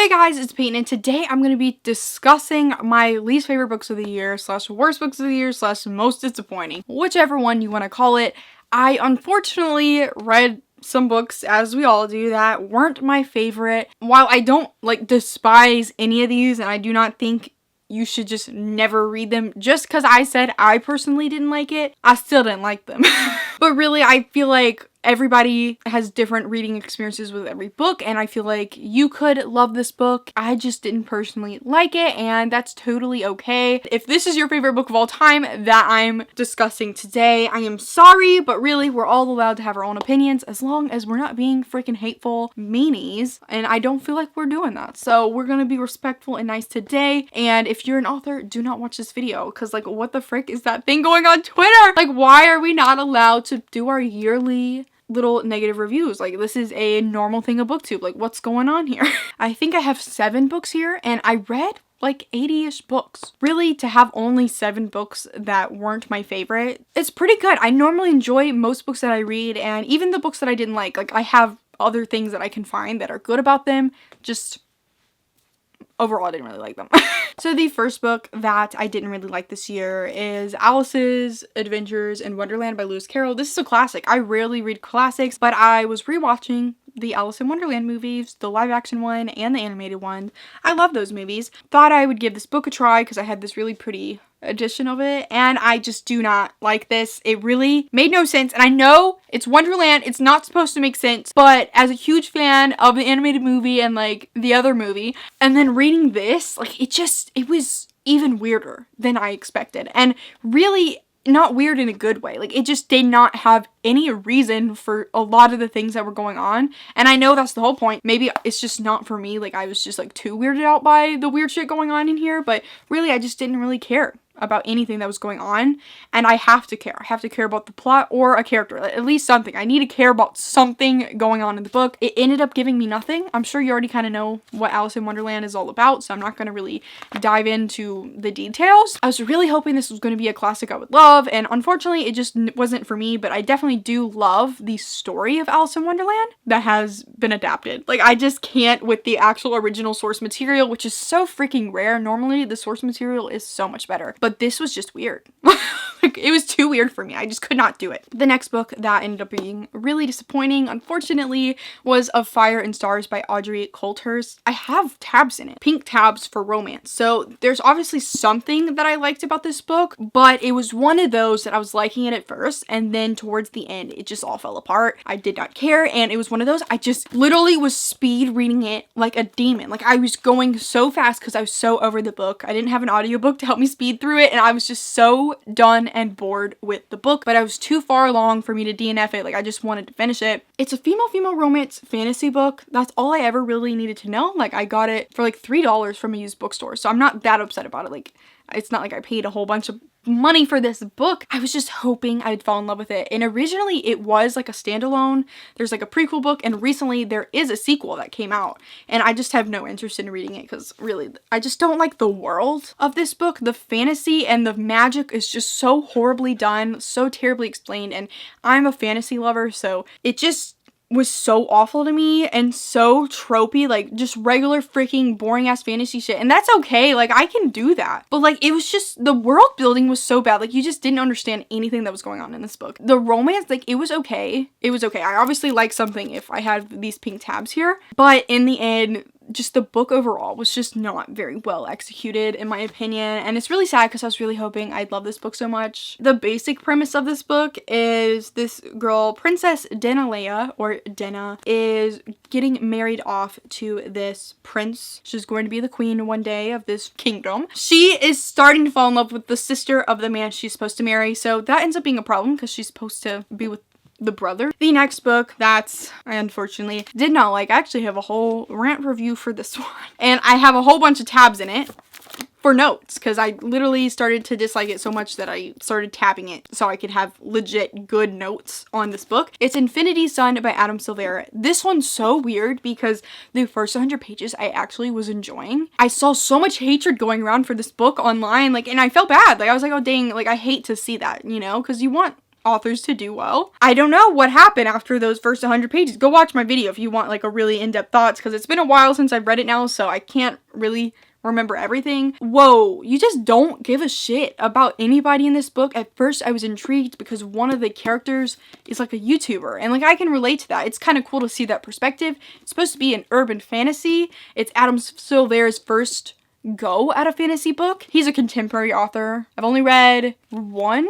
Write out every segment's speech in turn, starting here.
Hey guys, it's Peyton, and today I'm going to be discussing my least favorite books of the year / worst books of the year / most disappointing, whichever one you want to call it. I unfortunately read some books, as we all do, that weren't my favorite. While I don't despise any of these, and I do not think you should just never read them just because I said I personally didn't like it, I still didn't like them. But really, I feel like everybody has different reading experiences with every book, and I feel like you could love this book. I just didn't personally like it, and that's totally okay. If this is your favorite book of all time that I'm discussing today, I am sorry, but really, we're all allowed to have our own opinions as long as we're not being freaking hateful meanies, and I don't feel like we're doing that. So we're gonna be respectful and nice today, and if you're an author, do not watch this video, because what the frick is that thing going on Twitter? Why are we not allowed to do our yearly little negative reviews? This is a normal thing of booktube. What's going on here? I think I have 7 books here, and I read 80-ish books. Really, to have only 7 books that weren't my favorite, it's pretty good. I normally enjoy most books that I read, and even the books that I didn't like I have other things that I can find that are good about them, just overall I didn't really like them. So the first book that I didn't really like this year is Alice's Adventures in Wonderland by Lewis Carroll. This is a classic. I rarely read classics, but I was rewatching the Alice in Wonderland movies, the live action one and the animated one. I love those movies. Thought I would give this book a try because I had this really pretty edition of it, and I just do not like this. It really made no sense, and I know it's Wonderland, it's not supposed to make sense, but as a huge fan of the animated movie and the other movie, and then reading this, it was even weirder than I expected, and really not weird in a good way. It just did not have any reason for a lot of the things that were going on. And I know that's the whole point. Maybe it's just not for me. I was just too weirded out by the weird shit going on in here. But really, I just didn't really care about anything that was going on, and I have to care. I have to care about the plot or a character, at least something. I need to care about something going on in the book. It ended up giving me nothing. I'm sure you already kind of know what Alice in Wonderland is all about, so I'm not going to really dive into the details. I was really hoping this was going to be a classic I would love, and unfortunately it just wasn't for me, but I definitely do love the story of Alice in Wonderland that has been adapted. I just can't with the actual original source material, which is so freaking rare. Normally the source material is so much better. But this was just weird. It was too weird for me. I just could not do it. The next book that ended up being really disappointing, unfortunately, was Of Fire and Stars by Audrey Coulthurst. I have tabs in it. Pink tabs for romance. So there's obviously something that I liked about this book, but it was one of those that I was liking it at first, and then towards the end, it just all fell apart. I did not care, and it was one of those, I just literally was speed reading it like a demon. I was going so fast because I was so over the book. I didn't have an audiobook to help me speed through it, and I was just so done and bored with the book, but I was too far along for me to DNF it. I just wanted to finish it. It's a female romance fantasy book. That's all I ever really needed to know. I got it for $3 from a used bookstore, so I'm not that upset about it. It's not like I paid a whole bunch of money for this book. I was just hoping I'd fall in love with it. And originally it was a standalone. There's a prequel book, and recently there is a sequel that came out. And I just have no interest in reading it because really, I just don't like the world of this book. The fantasy and the magic is just so horribly done, so terribly explained. And I'm a fantasy lover, so it just was so awful to me and so tropey, just regular freaking boring ass fantasy shit. And that's okay, I can do that, but it was just, the world building was so bad. You just didn't understand anything that was going on in this book. The romance, it was okay. It was okay. I obviously like something if I had these pink tabs here, but in the end, just the book overall was just not very well executed in my opinion, and it's really sad because I was really hoping I'd love this book so much. The basic premise of this book is this girl, Princess Denalea, or Denna, is getting married off to this prince. She's going to be the queen one day of this kingdom. She is starting to fall in love with the sister of the man she's supposed to marry, so that ends up being a problem because she's supposed to be with the brother. The next book that I unfortunately did not like, I actually have a whole rant review for this one, and I have a whole bunch of tabs in it for notes because I literally started to dislike it so much that I started tabbing it so I could have legit good notes on this book. It's Infinity Sun by Adam Silvera. This one's so weird because the first 100 pages I actually was enjoying. I saw so much hatred going around for this book online, and I felt bad. I was oh dang, I hate to see that, because you want authors to do well. I don't know what happened after those first 100 pages. Go watch my video if you want like a really in-depth thoughts, because it's been a while since I've read it now, so I can't really remember everything. Whoa, you just don't give a shit about anybody in this book. At first I was intrigued because one of the characters is like a YouTuber, and like I can relate to that. It's kind of cool to see that perspective. It's supposed to be an urban fantasy. It's Adam Silvera's first go at a fantasy book. He's a contemporary author. I've only read one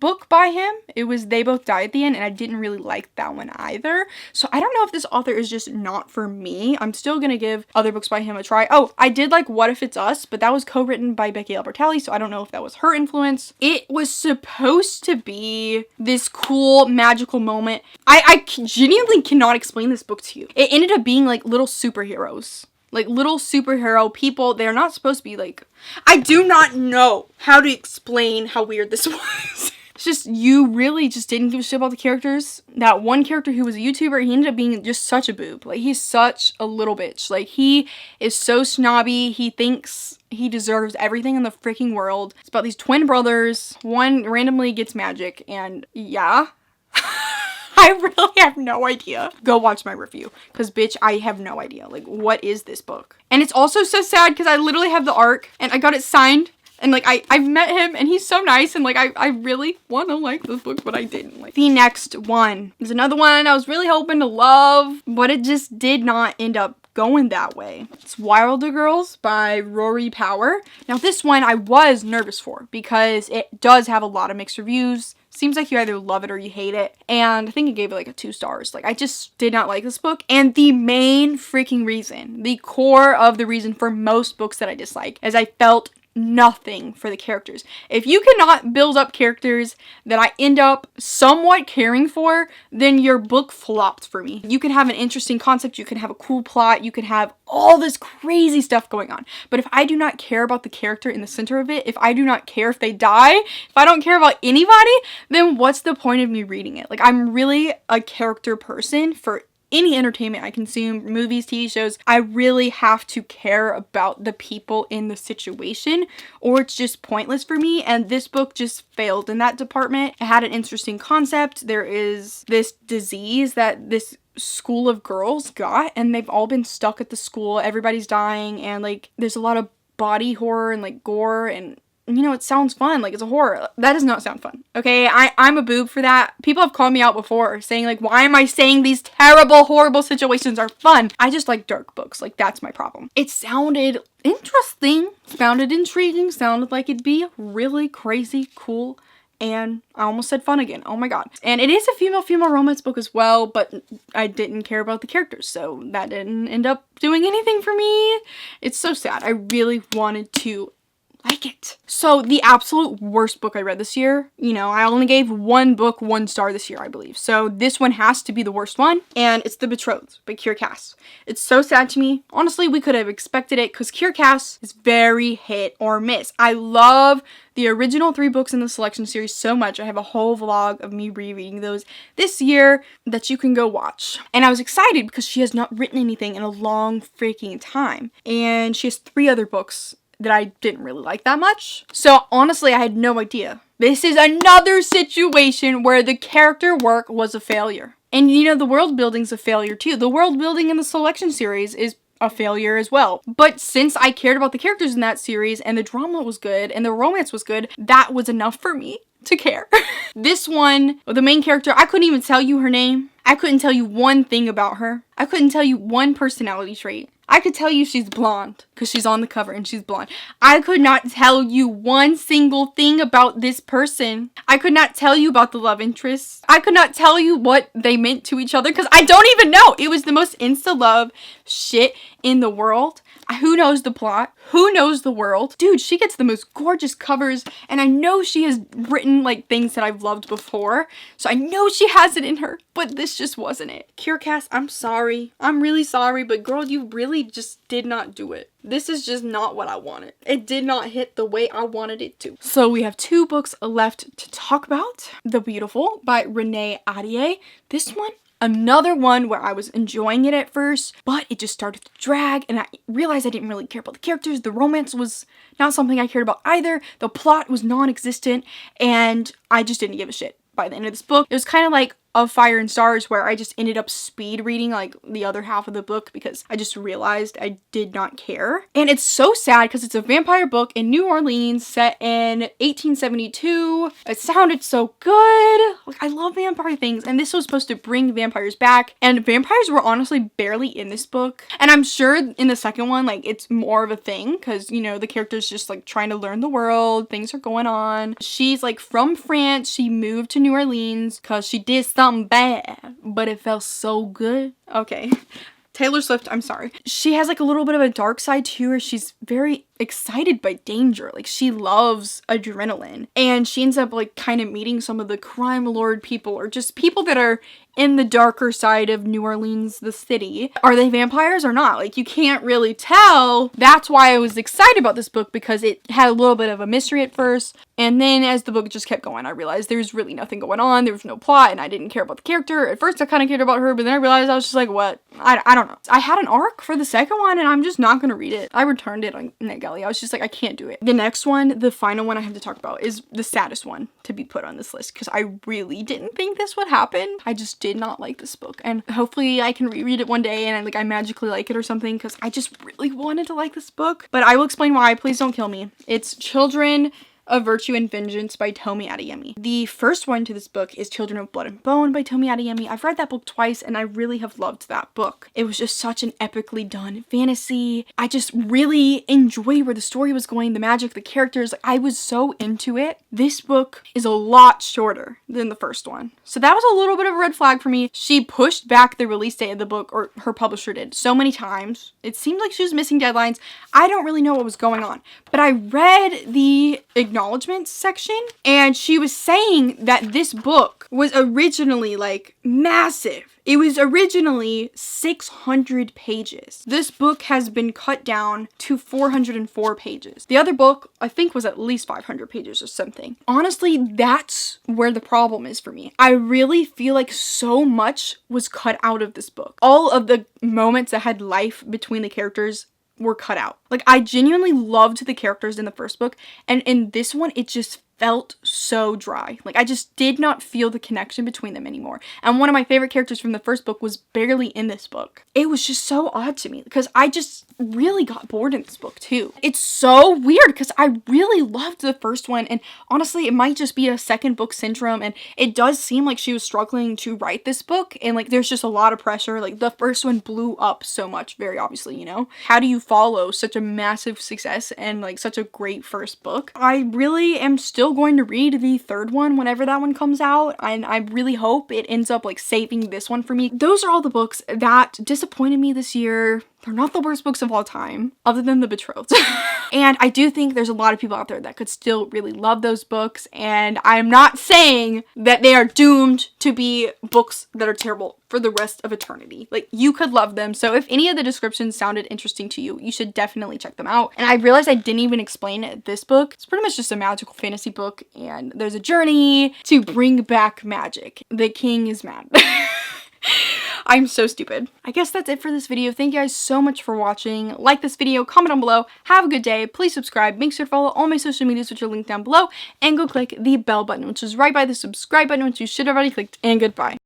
book by him. It was They Both Die at the End, and I didn't really like that one either. So I don't know if this author is just not for me. I'm still gonna give other books by him a try. Oh, I did like What If It's Us, but that was co-written by Becky Albertalli, so I don't know if that was her influence. It was supposed to be this cool magical moment. I genuinely cannot explain this book to you. It ended up being like little superheroes. Like little superhero people. They're not supposed to be like, I do not know how to explain how weird this was. It's just, you really just didn't give a shit about the characters. That one character who was a YouTuber, he ended up being just such a boob. Like, he's such a little bitch. Like, he is so snobby. He thinks he deserves everything in the freaking world. It's about these twin brothers. One randomly gets magic, and yeah. I really have no idea. Go watch my review, because bitch, I have no idea. Like, what is this book? And it's also so sad because I literally have the arc, and I got it signed. And like, I've met him and he's so nice, and like, I really want to like this book, but I didn't like. The next one is another one I was really hoping to love, but it just did not end up going that way. It's Wilder Girls by Rory Power. Now this one I was nervous for because it does have a lot of mixed reviews. Seems like you either love it or you hate it. And I think it gave it like a 2 stars. Like, I just did not like this book. And the main freaking reason, the core of the reason for most books that I dislike, is I felt nothing for the characters. If you cannot build up characters that I end up somewhat caring for, then your book flopped for me. You can have an interesting concept, you can have a cool plot, you can have all this crazy stuff going on. But if I do not care about the character in the center of it, if I do not care if they die, if I don't care about anybody, then what's the point of me reading it? Like, I'm really a character person for any entertainment I consume, movies, TV shows. I really have to care about the people in the situation, or it's just pointless for me. And this book just failed in that department. It had an interesting concept. There is this disease that this school of girls got, and they've all been stuck at the school. Everybody's dying, and like, there's a lot of body horror and like gore, and you know, it sounds fun, like it's a horror. That does not sound fun, okay? I'm a boob for that. People have called me out before saying like, why am I saying these terrible, horrible situations are fun? I just like dark books, like that's my problem. It sounded interesting, sounded intriguing, sounded like it'd be really crazy, cool, and I almost said fun again. Oh my god. And it is a female romance book as well, but I didn't care about the characters, so that didn't end up doing anything for me. It's so sad. I really wanted to like it. So the absolute worst book I read this year, you know, I only gave one book 1 star this year, I believe. So this one has to be the worst one, and it's The Betrothed by Curecast. It's so sad to me. Honestly, we could have expected it because Curecast is very hit or miss. I love the original 3 books in the selection series so much. I have a whole vlog of me rereading those this year that you can go watch. And I was excited because she has not written anything in a long freaking time. And she has 3 other books that I didn't really like that much. So honestly, I had no idea. This is another situation where the character work was a failure. And you know, the world building's a failure too. The world building in the selection series is a failure as well. But since I cared about the characters in that series, and the drama was good, and the romance was good, that was enough for me to care. This one, the main character, I couldn't even tell you her name. I couldn't tell you one thing about her. I couldn't tell you one personality trait. I could tell you she's blonde because she's on the cover and she's blonde. I could not tell you one single thing about this person. I could not tell you about the love interests. I could not tell you what they meant to each other because I don't even know. It was the most insta-love shit in the world. Who knows the plot? Who knows the world? Dude, she gets the most gorgeous covers, and I know she has written like things that I've loved before, so I know she has it in her, but this just wasn't it. Curecast, I'm sorry. I'm really sorry, but girl, you really just did not do it. This is just not what I wanted. It did not hit the way I wanted it to. So we have 2 books left to talk about. The Beautiful by Renee Ahdieh. This one, another one where I was enjoying it at first, but it just started to drag, and I realized I didn't really care about the characters. The romance was not something I cared about either. The plot was non-existent, and I just didn't give a shit. by the end of this book. It was kind of like Of Fire and Stars, where I just ended up speed reading like the other half of the book because I just realized I did not care. And it's so sad because it's a vampire book in New Orleans set in 1872. It sounded so good. Like, I love vampire things, and this was supposed to bring vampires back, and vampires were honestly barely in this book. And I'm sure in the second one, like, it's more of a thing because, you know, the character's just like trying to learn the world, things are going on. She's like from France, she moved to New Orleans because she did something bad, but it felt so good. Okay. Taylor Swift, I'm sorry. She has like a little bit of a dark side too, where she's very excited by danger. Like, she loves adrenaline, and she ends up like kind of meeting some of the crime lord people, or just people that are in the darker side of New Orleans, the city. Are they vampires or not? Like, you can't really tell. That's why I was excited about this book, because it had a little bit of a mystery at first, and then as the book just kept going, I realized there's really nothing going on. There was no plot, and I didn't care about the character. At first I kind of cared about her, but then I realized I was just like, what? I don't know. I had an arc for the second one, and I'm just not gonna read it. I returned it on NetGalley. I was just like, I can't do it. The next one, the final one I have to talk about, is the saddest one to be put on this list, because I really didn't think this would happen. I just did not like this book, and hopefully I can reread it one day and I magically like it or something, because I just really wanted to like this book. But I will explain why. Please don't kill me. It's Children of Virtue and Vengeance by Tomi Adeyemi. The first one to this book is Children of Blood and Bone by Tomi Adeyemi. I've read that book twice, and I really have loved that book. It was just such an epically done fantasy. I just really enjoyed where the story was going, the magic, the characters. Like, I was so into it. This book is a lot shorter than the first one, so that was a little bit of a red flag for me. She pushed back the release date of the book, or her publisher did, so many times. It seemed like she was missing deadlines. I don't really know what was going on, but I read the acknowledgements section, and she was saying that this book was originally like massive. It was originally 600 pages. This book has been cut down to 404 pages. The other book, I think, was at least 500 pages or something. Honestly, that's where the problem is for me. I really feel like so much was cut out of this book. All of the moments that had life between the characters were cut out. Like, I genuinely loved the characters in the first book, and in this one, it just felt so dry. Like, I just did not feel the connection between them anymore. And one of my favorite characters from the first book was barely in this book. It was just so odd to me, because I just really got bored in this book too. It's so weird, because I really loved the first one, and honestly, it might just be a second book syndrome, and it does seem like she was struggling to write this book, and like there's just a lot of pressure. Like, the first one blew up so much, very obviously, you know? How do you follow such a massive success and like such a great first book? I really am still going to read the third one whenever that one comes out, and I really hope it ends up like saving this one for me. Those are all the books that disappointed me this year. They're not the worst books of all time, other than The Betrothed. And I do think there's a lot of people out there that could still really love those books, and I'm not saying that they are doomed to be books that are terrible for the rest of eternity. Like, you could love them. So if any of the descriptions sounded interesting to you, you should definitely check them out. And I realized I didn't even explain this book. It's pretty much just a magical fantasy book, and there's a journey to bring back magic. The king is mad. I'm so stupid. I guess that's it for this video. Thank you guys so much for watching. Like this video, comment down below, have a good day, please subscribe, make sure to follow all my social medias, which are linked down below, and go click the bell button, which is right by the subscribe button, which you should have already clicked, and goodbye.